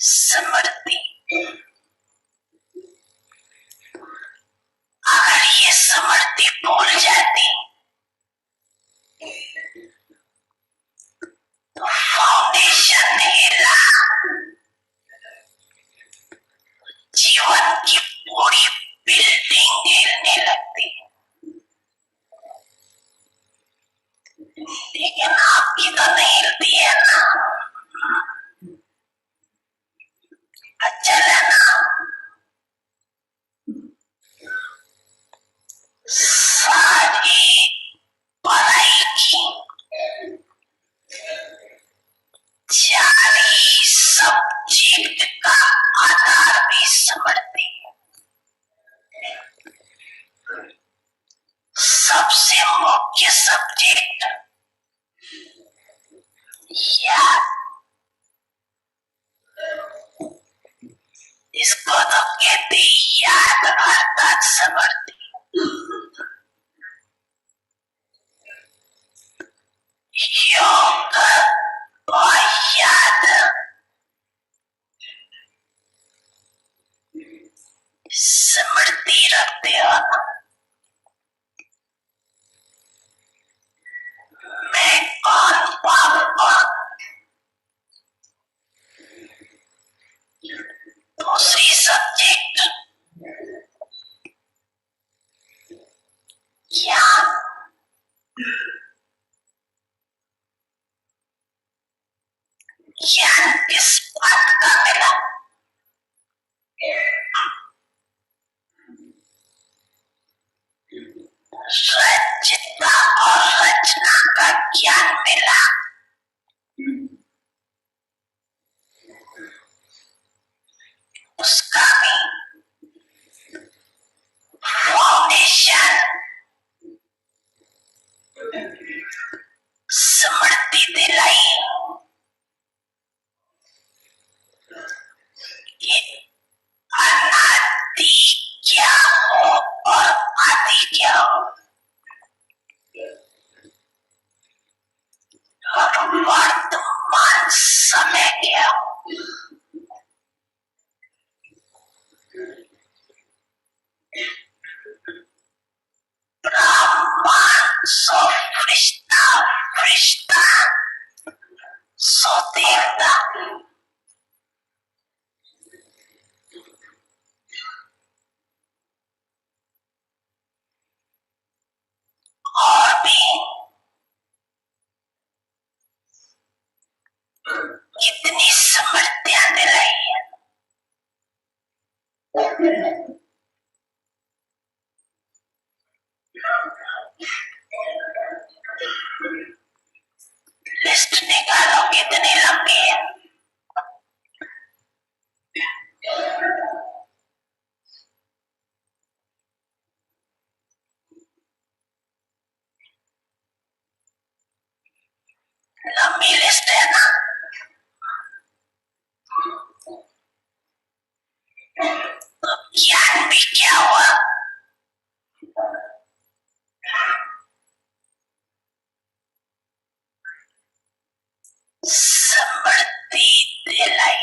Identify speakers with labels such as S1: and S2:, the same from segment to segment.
S1: समृद्धि। अगर ये समृद्धि भूल जाती तो फाउंडेशन हिला, जीवन की पूरी बिल्डिंग हिलने लगती। लेकिन आपकी तो नहीं हिलती है ना, अच्छा है ना। सारी पढ़ाई की जारी सब्जेक्ट का आधार भी समझती। सबसे मुख्य सब्जेक्ट याद, इसको तो कहते याद अर्थात समृद्धि। योग और याद समृद्धि रखते हो। मैं कौन पाऊंगा, दूसरी सब्जेक्ट ज्ञान। ज्ञान किस बात का मिला, रचना और रचना का ज्ञान मिला। उसका भी फाउंडेशन समृद्धि दिलाई। ये अनादि क्या हो और आदि क्या हो, और वर्तमान समय क्या हो। ब्रह्मांड सो फरिश्ता, फरिश्ता सो देवता। और भी कितनी समृद्धियां दिलाई है। लिस्ट निकालो कितनी लंबी है। लंबी लिस्ट है ना। तो ज्ञान भी क्या हुआ, समृद्धि दिलाई।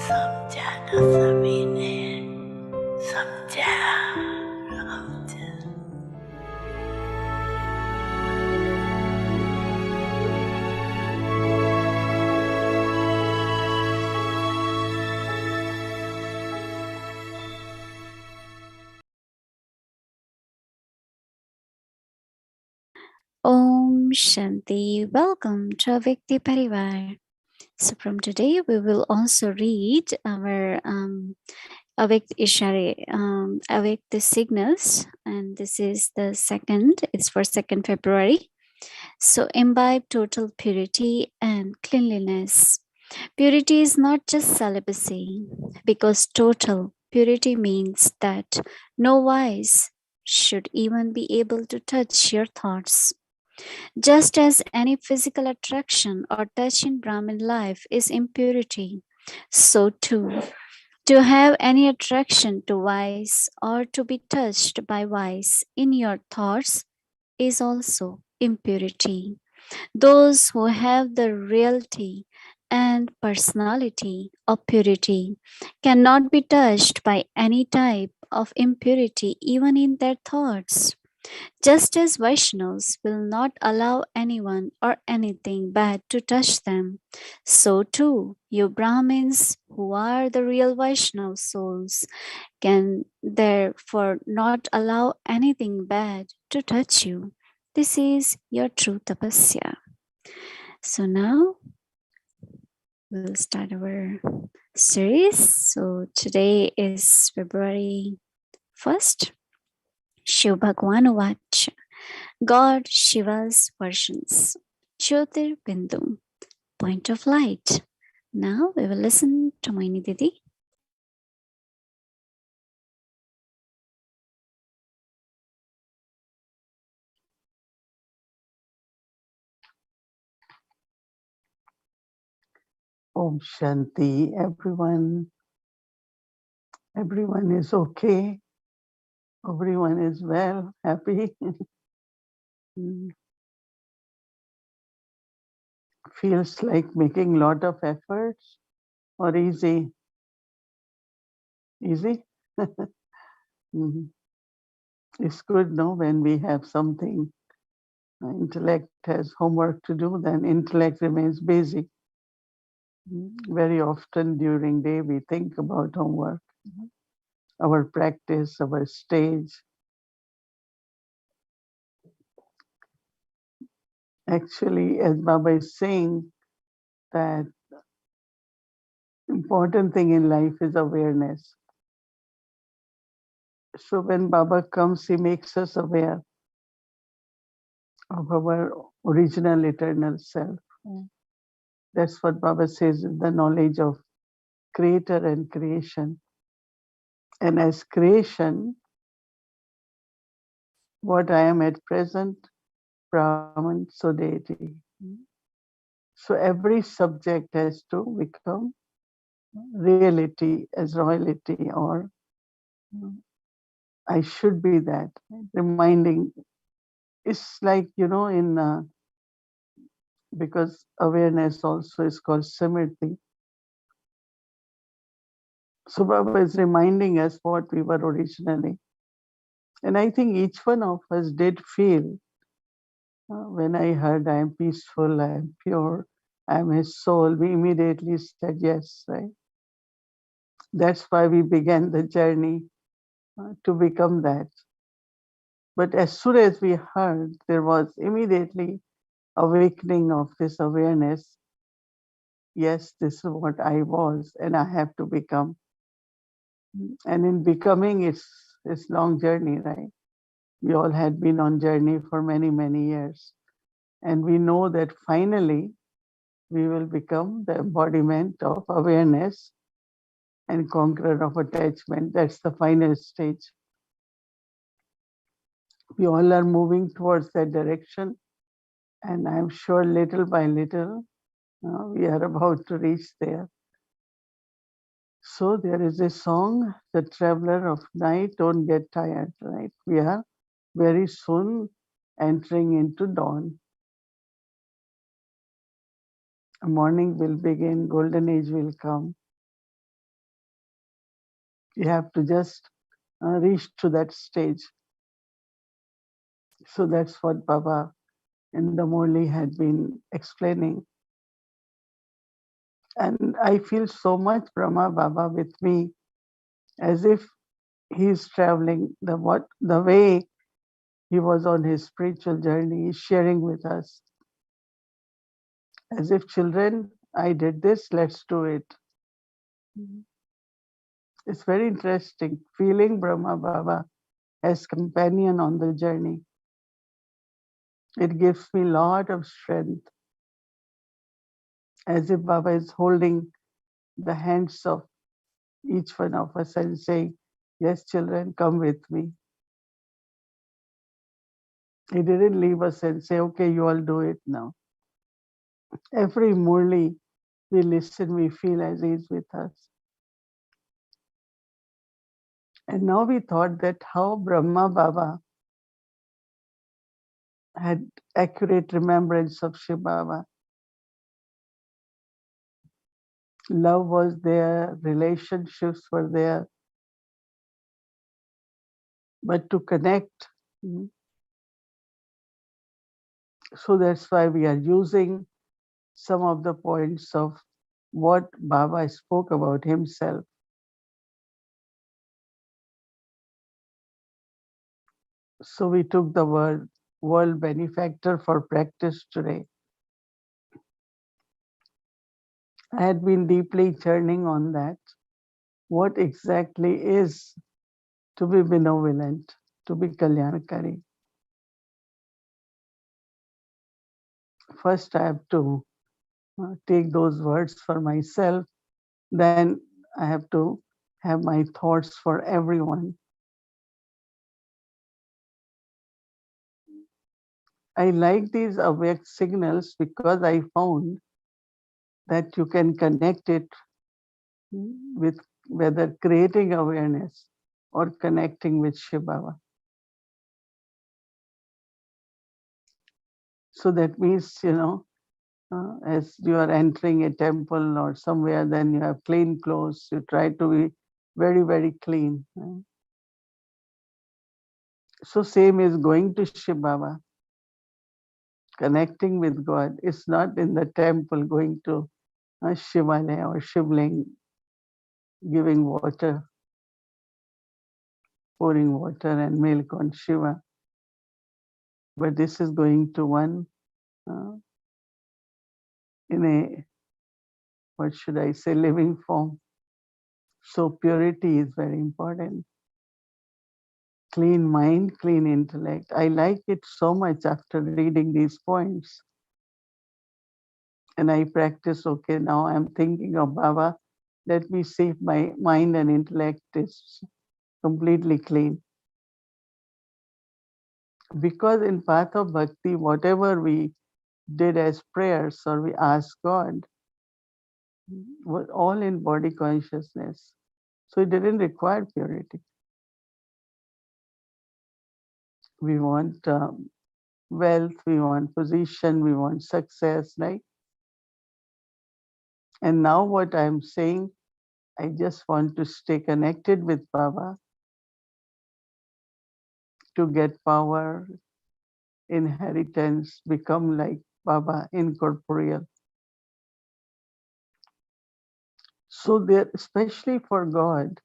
S1: समझा ना सभी ने, समझा।
S2: Om Shanti. Welcome to Avyakti Parivar. So from today we will also read our Avyakti Ishare, Avyakti signals, and this is the second. It's for 2nd February. So imbibe total purity and cleanliness. Purity is not just celibacy, because total Purity means that no wise should even be able to touch your thoughts. Just as any physical attraction or touch in Brahmin life is impurity, so too, to have any attraction to vice or to be touched by vice in your thoughts is also impurity. Those who have the reality and personality of purity cannot be touched by any type of impurity, even in their thoughts. Just as Vaishnavas will not allow anyone or anything bad to touch them, so too you Brahmins, who are the real Vaishnav souls, can therefore not allow anything bad to touch you. This is your true tapasya. So now we'll start our series. So today is February 1st. Shiv Bhagwan Vach. God Shiva's versions. Jyotir Bindu. Point of light. Now we will listen to Mohini Didi.
S3: Om Shanti, everyone. Everyone is okay. Everyone is well, happy. Feels like making lot of efforts or easy? Easy? It's good, no? When we have something, intellect has homework to do, then intellect remains busy. Very often during day we think about homework, our practice, our stage. Actually, as Baba is saying, that important thing in life is awareness. So when Baba comes, he makes us aware of our original eternal self. That's what Baba says, the knowledge of creator and creation. And as creation, what I am at present, Brahman, so deity. So every subject has to become reality as royalty, or I should be that. Reminding, it's like, in because awareness also is called Simriti. So Baba is reminding us what we were originally. And I think each one of us did feel when I heard I am peaceful, I am pure, I am his soul, we immediately said yes, right? That's why we began the journey to become that. But as soon as we heard, there was immediately awakening of this awareness. Yes, this is what I was, and I have to become. And in becoming, it's long journey, right? We all had been on journey for many, many years. And we know that finally we will become the embodiment of awareness and conqueror of attachment. That's the final stage. We all are moving towards that direction. And I'm sure little by little, we are about to reach there. So there is a song, The Traveler of Night, Don't Get Tired, right? We are very soon entering into dawn. Morning will begin, golden age will come. You have to just reach to that stage. So that's what Baba in the Murli had been explaining. And I feel so much Brahma Baba with me, as if he's traveling the way he was on his spiritual journey, he's sharing with us. As if, children, I did this, let's do it. It's very interesting feeling Brahma Baba as companion on the journey. It gives me a lot of strength, as if Baba is holding the hands of each one of us and saying, yes, children, come with me. He didn't leave us and say, okay, you all do it now. Every Murli we listen, we feel as he's with us. And now we thought that how Brahma Baba had accurate remembrance of Shiva Baba. Love was there, relationships were there. But to connect, so that's why we are using some of the points of what Baba spoke about himself. So we took the word world benefactor for practice today. I had been deeply churning on that. What exactly is to be benevolent, to be Kalyanakari? First, I have to take those words for myself. Then I have to have my thoughts for everyone. I like these awake signals because I found that you can connect it with whether creating awareness or connecting with Shiva. So that means, as you are entering a temple or somewhere, then you have clean clothes. You try to be very, very clean. So same is going to Shiva, connecting with God. It's not in the temple going to Shivalaya or Shivling, giving water, pouring water and milk on Shiva. But this is going to one in a, what should I say, living form. So purity is very important. Clean mind, clean intellect. I like it so much after reading these points. And I practice, okay, now I'm thinking of Baba. Let me see if my mind and intellect is completely clean. Because in path of bhakti, whatever we did as prayers or we asked God was all in body consciousness. So it didn't require purity. We want wealth, we want position, we want success, right? And now what I'm saying, I just want to stay connected with Baba to get power, inheritance, become like Baba, incorporeal. So there, especially for God,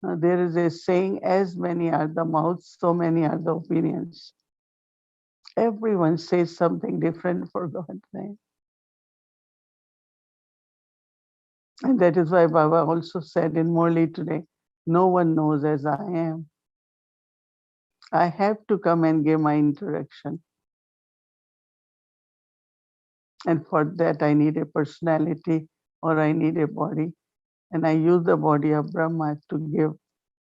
S3: there is a saying, as many are the mouths, so many are the opinions. Everyone says something different for God, right? And that is why Baba also said in Murli today, no one knows as I am. I have to come and give my introduction. And for that, I need a personality or I need a body. And I use the body of Brahma to give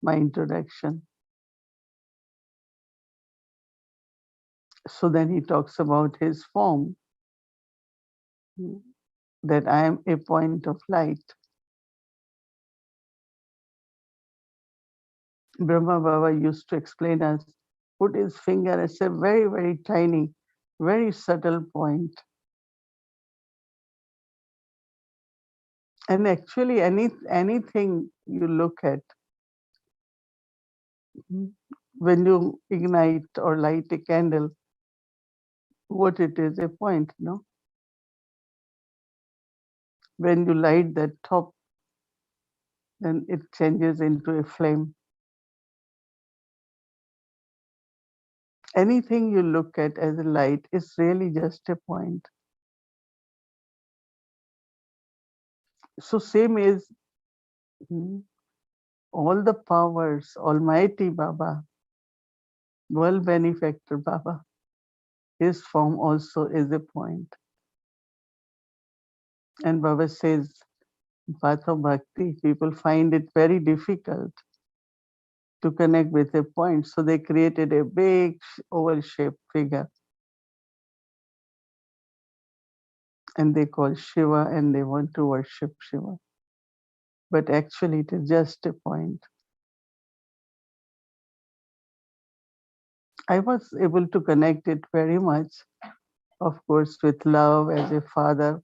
S3: my introduction. So then he talks about his form, that I am a point of light. Brahma Baba used to explain us, put his finger as a very, very tiny, very subtle point. And actually, anything you look at, when you ignite or light a candle, what it is, a point, no? When you light that top, then it changes into a flame. Anything you look at as a light is really just a point. So same is all the powers, Almighty Baba, world benefactor Baba, his form also is a point. And Baba says, path of bhakti, people find it very difficult to connect with a point. So they created a big oval-shaped figure. And they call Shiva and they want to worship Shiva. But actually it is just a point. I was able to connect it very much, of course, with love as a father.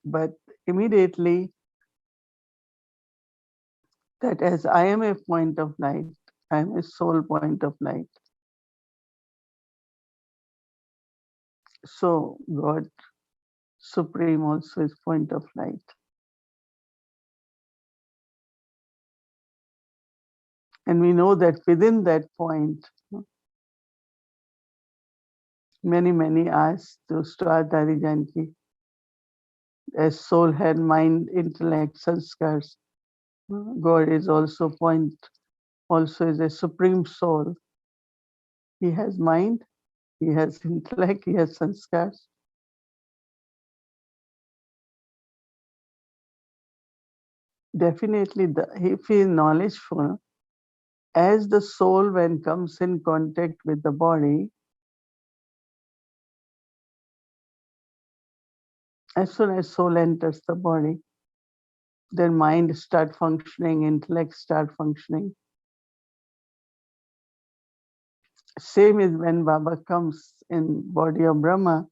S3: But immediately that as I am a point of light, I am a soul point of light. So God Supreme also is point of light. And we know that within that point, many asked to Stradhari Janki, as soul had mind, intellect, sanskars. God is also point, also is a supreme soul. He has mind, he has intellect, he has sanskars. Definitely, if he is knowledgeful, as the soul when comes in contact with the body, as soon as soul enters the body, then mind start functioning, intellect start functioning. Same is when Baba comes in body of Brahma,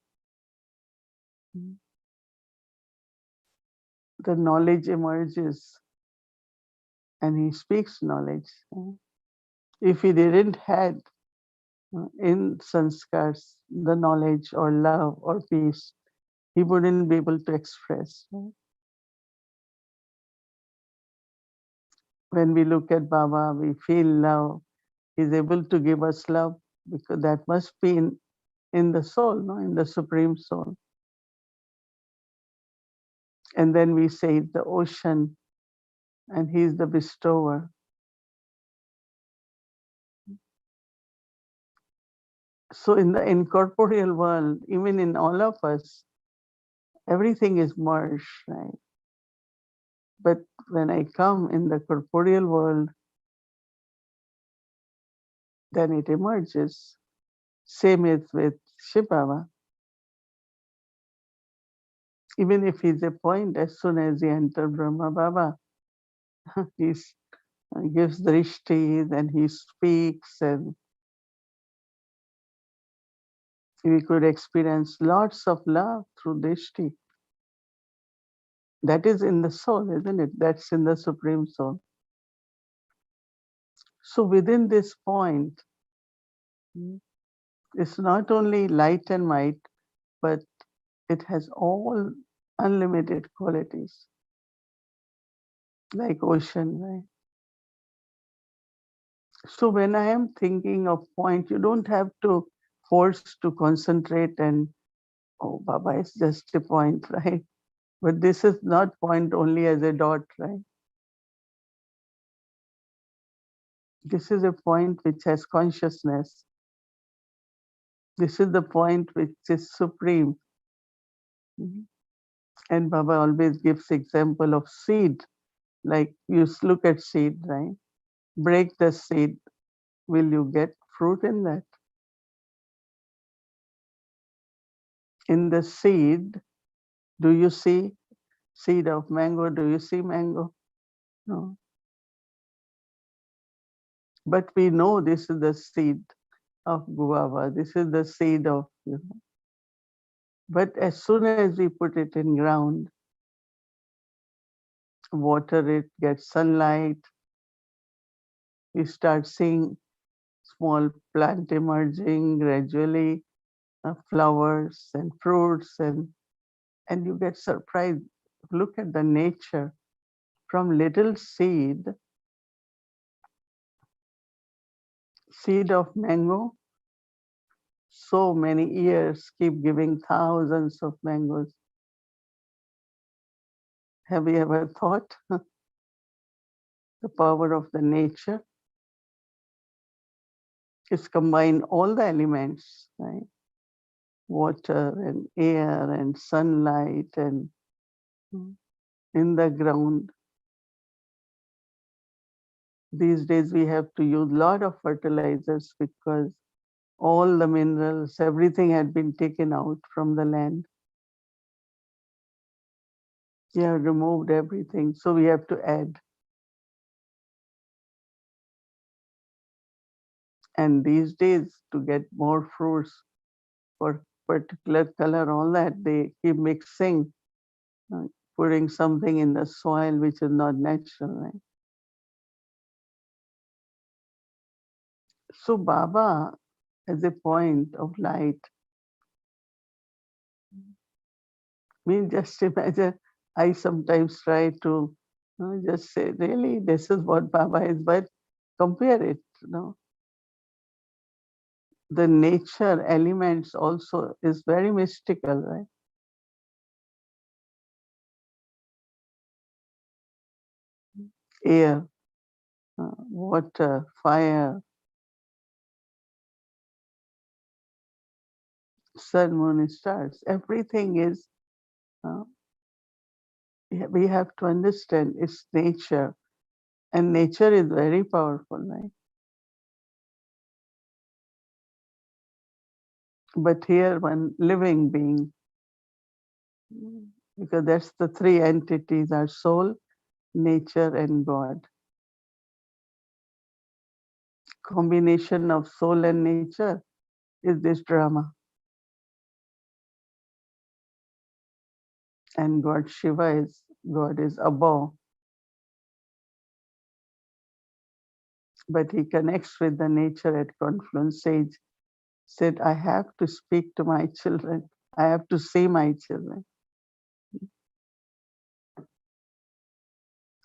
S3: the knowledge emerges and he speaks knowledge. If he didn't had in sanskars the knowledge or love or peace, he wouldn't be able to express. When we look at Baba, we feel love. He's able to give us love because that must be in the soul, no? In the supreme soul. And then we say the ocean and he's the bestower. So in the incorporeal world, even in all of us, everything is merged, right? But when I come in the corporeal world, then it emerges. Same is with Shiva. Even if he's a point, as soon as he enters Brahma Baba, he gives drishti, then he speaks, and we could experience lots of love through drishti. That is in the soul, isn't it? That's in the Supreme Soul. So within this point, it's not only light and might, but it has all unlimited qualities, like ocean, right? So when I am thinking of point, you don't have to force to concentrate and, oh, Baba is just a point, right? But this is not point only as a dot, right? This is a point which has consciousness. This is the point which is supreme. And Baba always gives example of seed, like you look at seed, right? Break the seed, will you get fruit in that? In the seed, do you see seed of mango? Do you see mango? No. But we know this is the seed of guava. This is the seed of, But as soon as we put it in ground, water it, get sunlight, we start seeing small plant emerging gradually, flowers and fruits, and you get surprised. Look at the nature. From little seed of mango, so many years keep giving thousands of mangoes. Have you ever thought the power of the nature? It's combined all the elements, right? Water and air and sunlight and in the ground. These days we have to use a lot of fertilizers because all the minerals, everything had been taken out from the land. We have removed everything, so we have to add. And these days, to get more fruits for particular color, all that, they keep mixing, uh, putting something in the soil which is not natural. Right? So Baba, as a point of light, just imagine, I sometimes try to just say, really, this is what Baba is, but compare it, the nature elements also is very mystical, right? Air, water, fire, sun, moon, stars, everything is, uh, we have to understand its nature, and nature is very powerful, right? But here one living being, because that's the three entities, our soul, nature, and God. Combination of soul and nature is this drama. And God is above, but he connects with the nature at confluence stage. Said, I have to speak to my children. I have to see my children.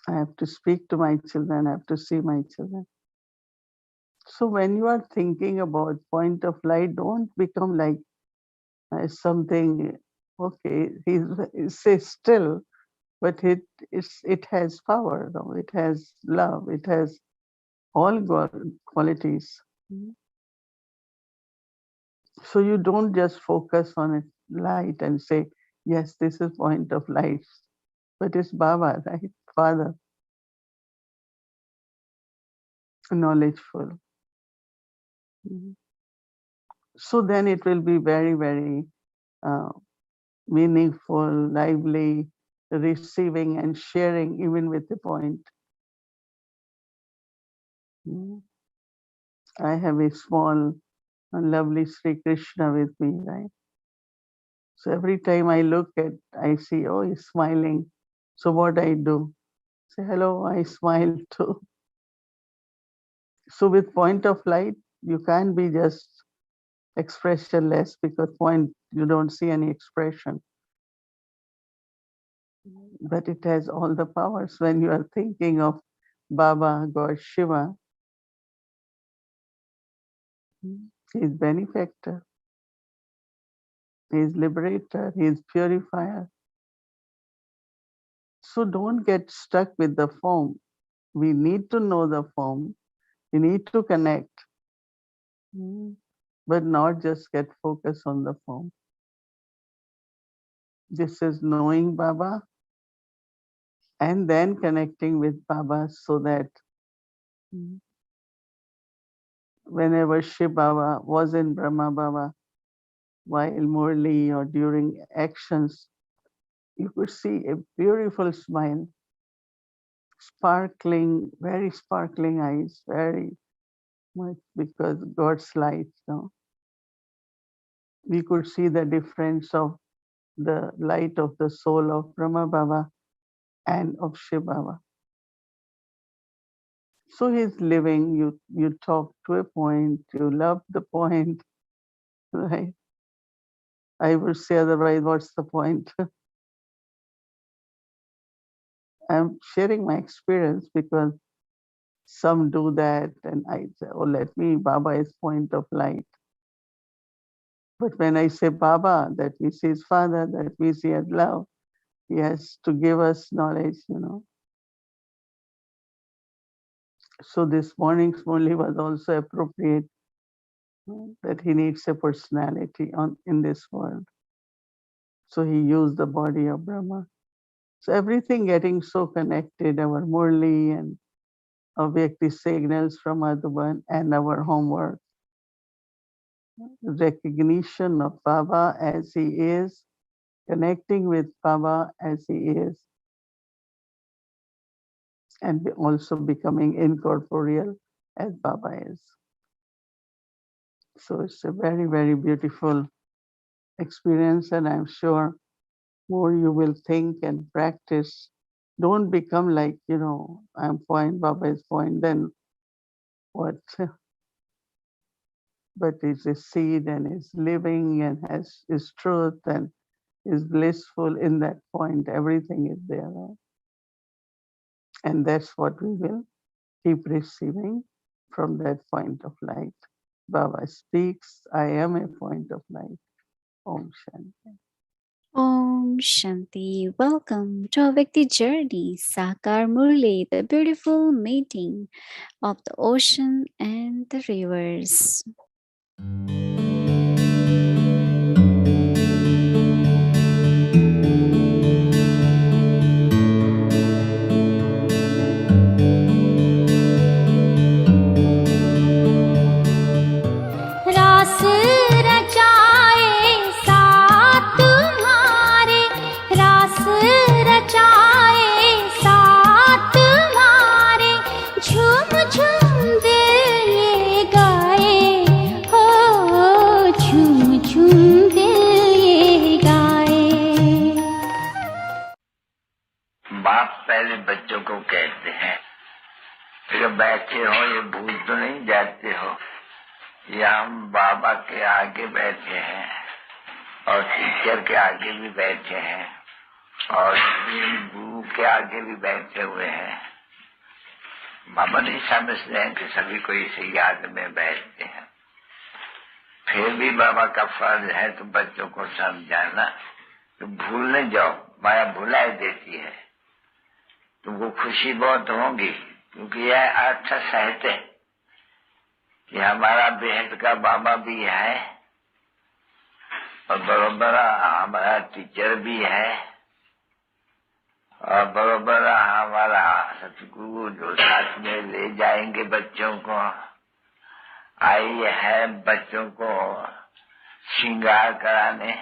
S3: I have to speak to my children. I have to see my children. So when you are thinking about point of light, don't become like something, okay, say still, but it has power, though. It has love. It has all qualities. So you don't just focus on it, light, and say, yes, this is point of light, but it's Baba, right? Father, knowledgeful. So then it will be very, very uh, meaningful, lively, receiving and sharing even with the point. I have a small, lovely Sri Krishna with me, right? So every time I look at, I see, oh, he's smiling. So what I do? Say, hello, I smile too. So with point of light, you can't be just expressionless because point, you don't see any expression. But it has all the powers. When you are thinking of Baba, God, Shiva, he is benefactor, he is liberator, he is purifier. So don't get stuck with the form. We need to know the form. We need to connect, but not just get focused on the form. This is knowing Baba and then connecting with Baba so that whenever Shiva Baba was in Brahma Baba, while Murli or during actions, you could see a beautiful smile, sparkling, very sparkling eyes, very much because God's light. We could see the difference of the light of the soul of Brahma Baba and of Shiva Baba. So he's living, you talk to a point, you love the point, right? I would say otherwise, what's the point? I'm sharing my experience because some do that and I say, oh, let me, Baba is point of light. But when I say Baba, that means his father, that means he has love. He has to give us knowledge. So this morning's Murli was also appropriate, that he needs a personality in this world. So he used the body of Brahma. So everything getting so connected, our Murli and Avyakti signals from Adhuban and our homework, recognition of Baba as he is, connecting with Baba as he is, and also becoming incorporeal as Baba is. So it's a very, very beautiful experience, and I'm sure more you will think and practice. Don't become like, I'm point, Baba is point, then what? But it's a seed and is living and has is truth and is blissful in that point. Everything is there. Right? And that's what we will keep receiving from that point of light. Baba speaks, I am a point of light. Om Shanti.
S2: Om Shanti. Welcome to our Vikti journey, Sakar Murli, the beautiful meeting of the ocean and the rivers.
S4: रास रचाए साथ तुम्हारे, रास रचाए साथ तुम्हारे, झूम झूम दिल ये गाए, हो झूम झूम दिल ये गाए।
S1: बाप पहले बच्चों को कहते हैं, फिर बैठे हो ये भूल तो नहीं जाते हो, या हम बाबा के आगे बैठे हैं और टीचर के आगे भी बैठे हैं और गुरु के आगे भी बैठे हुए हैं। बाबा नहीं समझते हैं कि सभी को इसी याद में बैठते हैं। फिर भी बाबा का फर्ज है तो बच्चों को समझाना, तो भूल न जाओ, माया भुलाई देती है। तुमको खुशी बहुत होगी क्योंकि यह अर्थ सहज है कि हमारा बेहद का बाबा भी है और बरोबर हमारा टीचर भी है और बरोबर हमारा सतगुरु जो साथ में ले जाएंगे बच्चों को। आई है बच्चों को श्रृंगार कराने,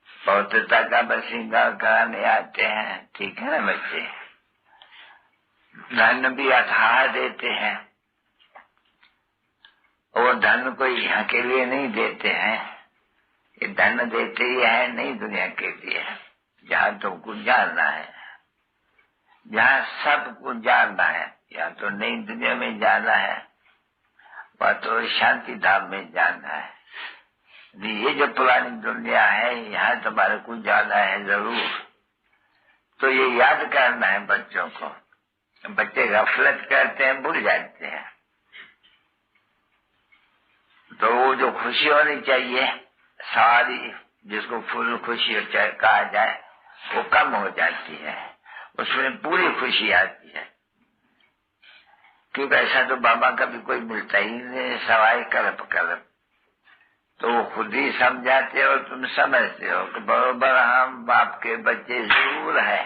S1: पवित्रता का बस श्रृंगार कराने आते हैं। ठीक है ना बच्चे? धन भी अथाह देते हैं, वो धन को यहाँ के लिए नहीं देते हैं, ये धन देते ही है नई दुनिया के लिए, जहाँ तुमको जानना है, जहाँ सब कुछ जानना है। या तो नई दुनिया में जाना है, वह तो शांति धाम में जाना है। ये जो पुरानी दुनिया है, यहाँ तुम्हारे को जाना है जरूर, तो ये याद करना है बच्चों को। बच्चे गफलत करते हैं, भूल जाते हैं, तो वो जो खुशी होनी चाहिए सारी, जिसको फुल खुशी कहा जाए, वो कम हो जाती है, उसमें पूरी खुशी आती है। क्योंकि ऐसा तो बाबा का भी कोई मिलता ही नहीं, सवाई कल्प कल्प। तो वो खुद ही समझाते हो, तुम समझते हो कि बरोबर हम बाप के बच्चे जरूर है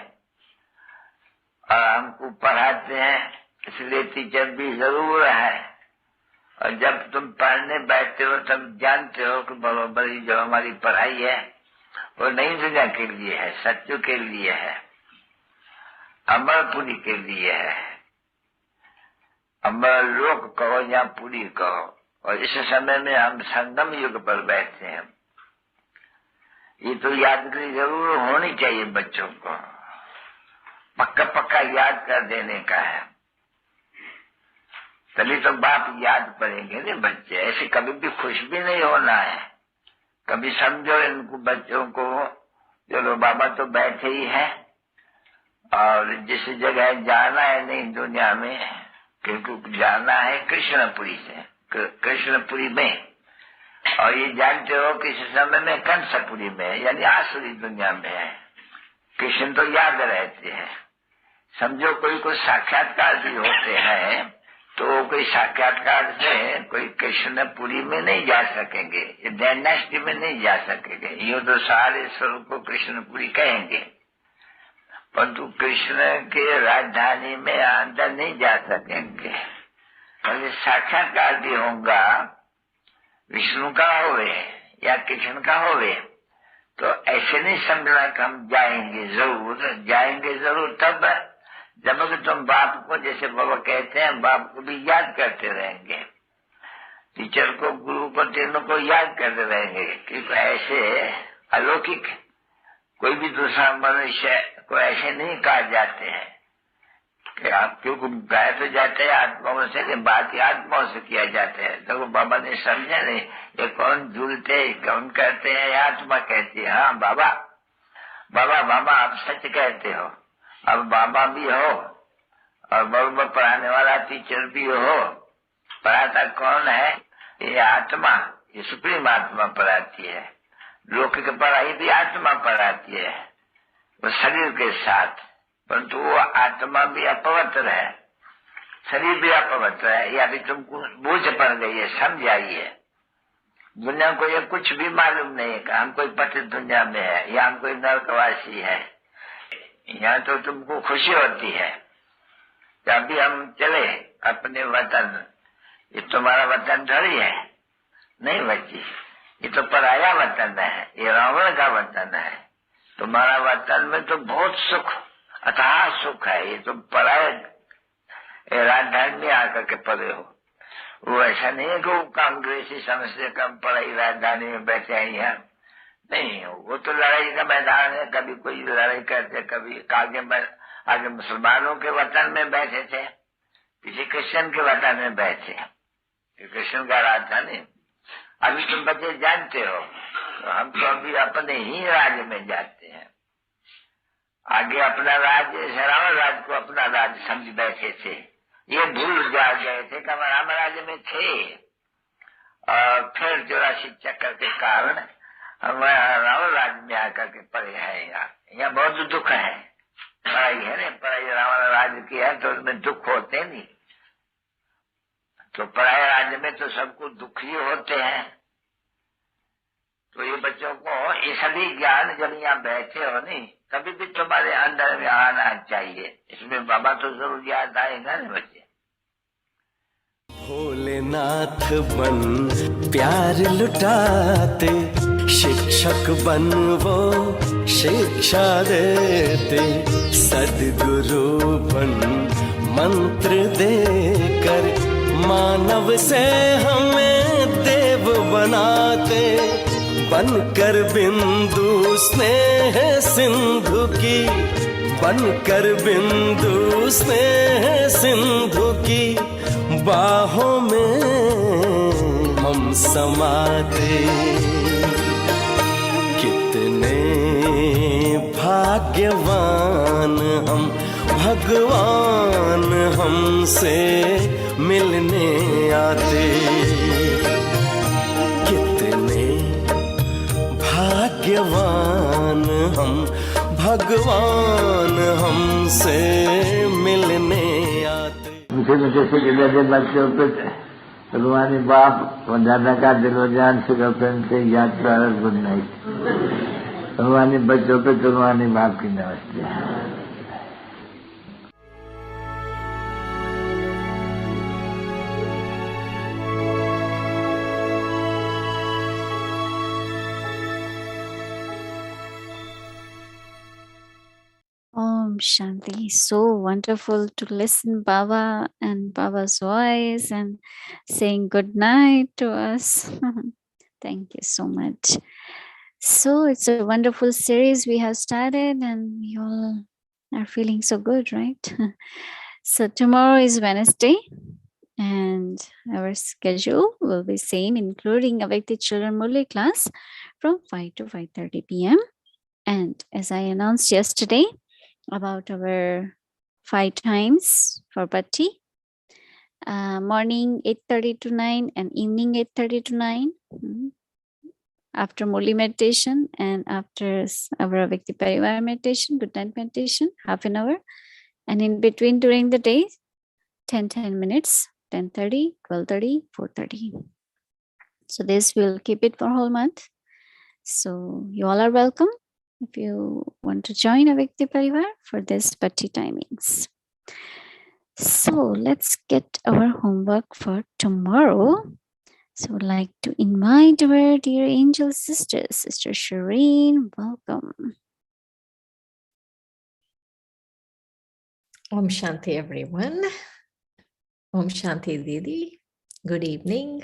S1: और हमको पढ़ाते हैं, इसलिए टीचर भी जरूर है। और जब तुम पढ़ने बैठते हो तब जानते हो कि बरोबर ही जो हमारी पढ़ाई है वो नई दुनिया के लिए है, सत्य के लिए है, अमरपुरी के लिए है। अमर लोक कहो या पूरी कहो। और इस समय में हम संगम युग पर बैठे हैं। ये तो यादगिरी जरूर होनी चाहिए बच्चों को, पक्का पक्का याद कर देने का है, तभी तो बाप याद पड़ेंगे ना बच्चे। ऐसे कभी भी खुश भी नहीं होना है। कभी समझो इनको बच्चों को, चलो बाबा तो बैठे ही है और जिस जगह जाना है नई दुनिया में, क्योंकि जाना है कृष्णपुरी से, कृष्णपुरी में, और ये जानते हो कि इस समय में कंसपुरी में, यानी आसुरी दुनिया में है। कृष्ण तो याद रहते हैं। समझो कोई को साक्षात्कार भी होते हैं तो कोई साक्षात्कार से कोई कृष्णपुरी में नहीं जा सकेंगे, ये डायनेस्टी में नहीं जा सकेंगे। ये तो सारे स्वरूप को कृष्णपुरी कहेंगे, परंतु कृष्ण के राजधानी में अंदर नहीं जा सकेंगे। और साक्षात्कार भी होगा, विष्णु का होवे या कृष्ण का होवे, तो ऐसे नहीं समझना कि हम जाएंगे जरूर तब जब तुम बाप को, जैसे बाबा कहते हैं, बाप को भी याद करते रहेंगे, टीचर को, गुरु को, तीनों को याद करते रहेंगे। क्योंकि ऐसे अलौकिक कोई भी दूसरा मनुष्य को ऐसे नहीं कहा जाते हैं कि आप, क्योंकि गाय तो जाते हैं आत्माओं से, कि बात ही आत्माओं से किया जाता है। तो बाबा ने समझा नहीं ये कौन झूलते, कौन कहते हैं, आत्मा कहती है। हाँ बाबा बाबा बाबा आप सच कहते हो, अब बाबा भी हो और बरोबर पढ़ाने वाला टीचर भी हो। पढ़ाता कौन है? ये आत्मा, ये सुप्रीम आत्मा पढ़ाती है। लौकिक पढ़ाई भी आत्मा पढ़ाती है, वो शरीर के साथ, परंतु वो आत्मा भी अपवित्र है, शरीर भी अपवित्र है। ये अभी तुमको बूझ पड़ गई है, समझ आई है। दुनिया को ये कुछ भी मालूम नहीं है कि हम कोई पतित दुनिया में है या हम कोई नरकवासी है। यहाँ तो तुमको खुशी होती है कि अभी हम चले अपने वतन, ये तुम्हारा वतन थोड़ी है, नहीं बच्ची, ये तो पराया वतन है, ये रावण का वतन है। तुम्हारा वतन में तो बहुत सुख, अथाह सुख है। ये तुम पराये राजधानी में आकर के पड़े हो। वो ऐसा नहीं है कि वो कांग्रेसी समझते कम पढ़ाई राजधानी में बैठे हैं यहाँ, नहीं। वो तो लड़ाई का मैदान है, कभी कोई लड़ाई करते, कभी आगे मुसलमानों के वतन में बैठे थे, किसी क्रिश्चियन के वतन में बैठे, क्रिश्चियन का राजधानी। अभी तुम बच्चे जानते हो, तो हम तो अभी अपने ही राज्य में जाते हैं। आगे अपना राज्य, रावण राज्य को अपना राज्य समझ बैठे थे, ये भूल जा गए थे कि हम राम राज्य में थे। और फिर 84 चक्कर के कारण हम रावण राज्य में आकर के पड़े हैं। यहाँ बहुत दुख है, पढ़ाई है ना, पढ़ाई रावण राज्य की है तो उसमें दुख होते नहीं। तो पराये राज्य में तो सबको दुख ही होते हैं। तो ये बच्चों को ये सभी ज्ञान जब यहाँ बैठे हो नहीं, कभी भी तुम्हारे अंदर में आना चाहिए। इसमें बाबा तो जरूर याद आएगा ना बच्चे।
S5: भोलेनाथ बन प्यार लुटाते, शिक्षक बन वो शिक्षा देते, सद्गुरु बन मंत्र देकर मानव से हमें देव बनाते, बनकर बिंदु स्नेह सिंधु की, बनकर बिंदु स्नेह सिंधु की बाहों में हम समाते। कितने भाग्यवान हम, भगवान हमसे मिलने आते। कितने भाग्यवान हम, भगवान हमसे मिलने आते।
S1: मुझे जैसे कि बच्चों पे भगवानी बाप और दादा का दिलो जान से गर्लफ्रेंड से याद कर गुड नाइट। भगवानी बच्चों पे भगवानी बाप की नमस्ते।
S2: Om Shanti. So wonderful to listen Baba and Baba's voice and saying good night to us. Thank you so much. So it's a wonderful series we have started and we all are feeling so good, right? So tomorrow is Wednesday and our schedule will be same, including Avyakti Children Murli class from 5 to 5:30 p.m. And as I announced yesterday, about our 5 times for Bhatti, morning 8:30 to 9 and evening 8:30 to 9 after Murli meditation and after our Avyakti Parivar meditation, good night meditation, half an hour, and in between during the day 10 minutes 10:30, 12:30, 4:30. So this will keep it for whole month. So you all are welcome if you want to join Avyakti Parivar for this party timings. So let's get our homework for tomorrow. So I'd like to invite our dear angel sisters. Sister Shireen, welcome.
S6: Om Shanti, everyone. Om Shanti, Didi. Good evening.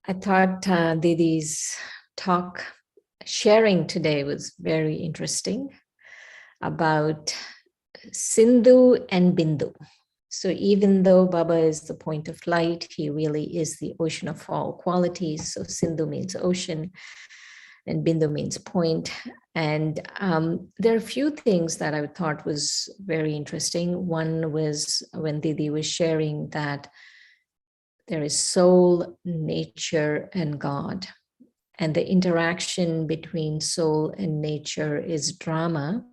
S6: I thought Didi's talk sharing today was very interesting about Sindhu and Bindu. So even though Baba is the point of light, he really is the ocean of all qualities. So Sindhu means ocean and Bindu means point. And there are a few things that I thought was very interesting. One was when Didi was sharing that there is soul, nature, and God. And the interaction between soul and nature is drama.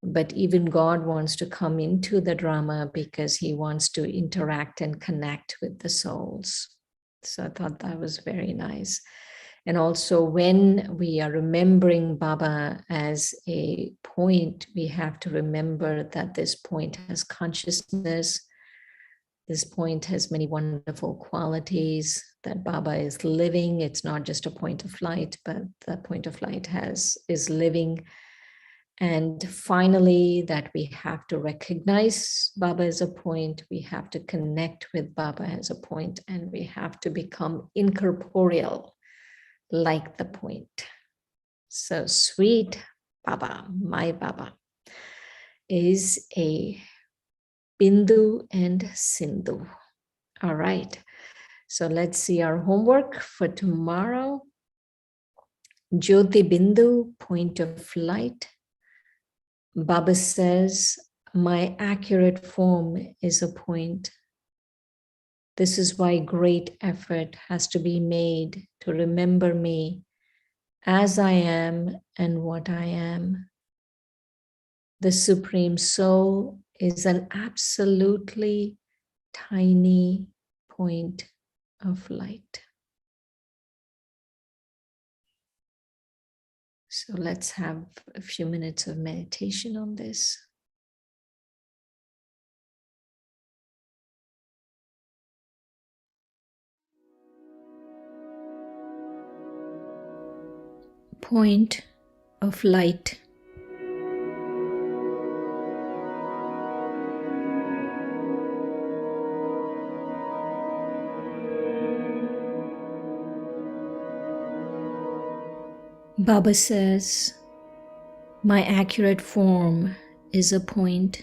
S6: But even God wants to come into the drama because he wants to interact and connect with the souls. So I thought that was very nice. And also when we are remembering Baba as a point, we have to remember that this point has consciousness. This point has many wonderful qualities, that Baba is living. It's not just a point of light, but that point of light is living. And finally, that we have to recognize Baba as a point, we have to connect with Baba as a point, and we have to become incorporeal like the point. So sweet Baba, my Baba, is a Bindu and Sindhu. All right, so let's see our homework for tomorrow. Jyoti Bindu, point of light. Baba says, my accurate form is a point. This is why great effort has to be made to remember me as I am and what I am. The Supreme Soul is an absolutely tiny point of light. So let's have a few minutes of meditation on this. Point of light. Baba says, my accurate form is a point.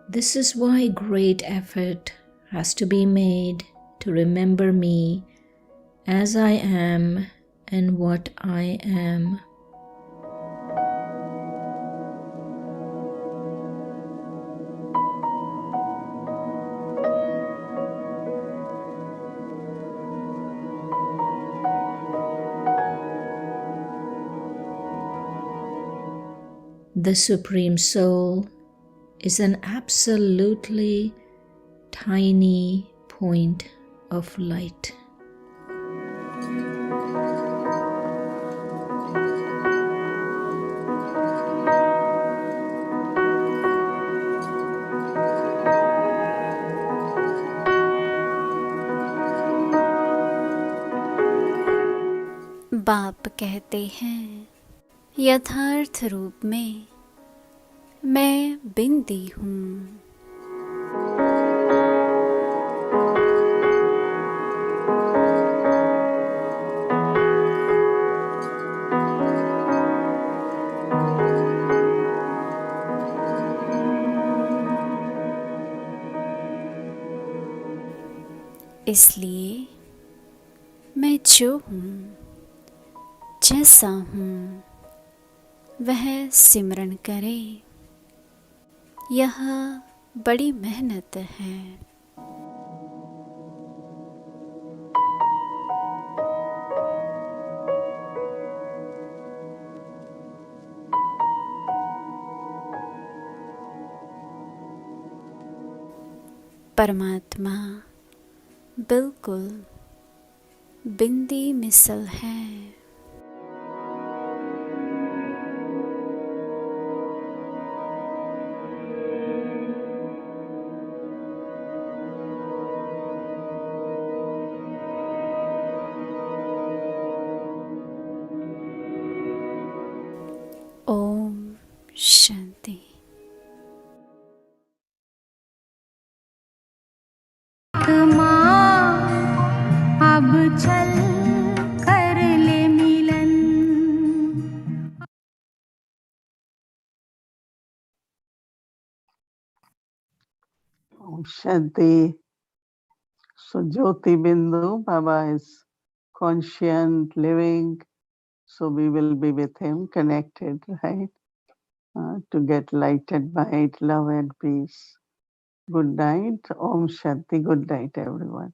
S6: This is why great effort has to be made to remember me as I am and what I am. The Supreme Soul is an absolutely tiny point of light.
S2: बाप कहते हैं यथार्थ रूप में मैं बिंदी हूँ। इसलिए मैं जो हूँ, जैसा हूँ, वह सिमरन करे। यह बड़ी मेहनत है। परमात्मा बिल्कुल बिंदी मिसल है। ओम शांति।
S4: माँ अब चल कर ले मिलन।
S3: Om Shanti. So Jyoti Bindu, Baba is conscient, living, so we will be with him, connected, right? To get lighted by it, love and peace. Good night. Om Shanti. Good night, everyone.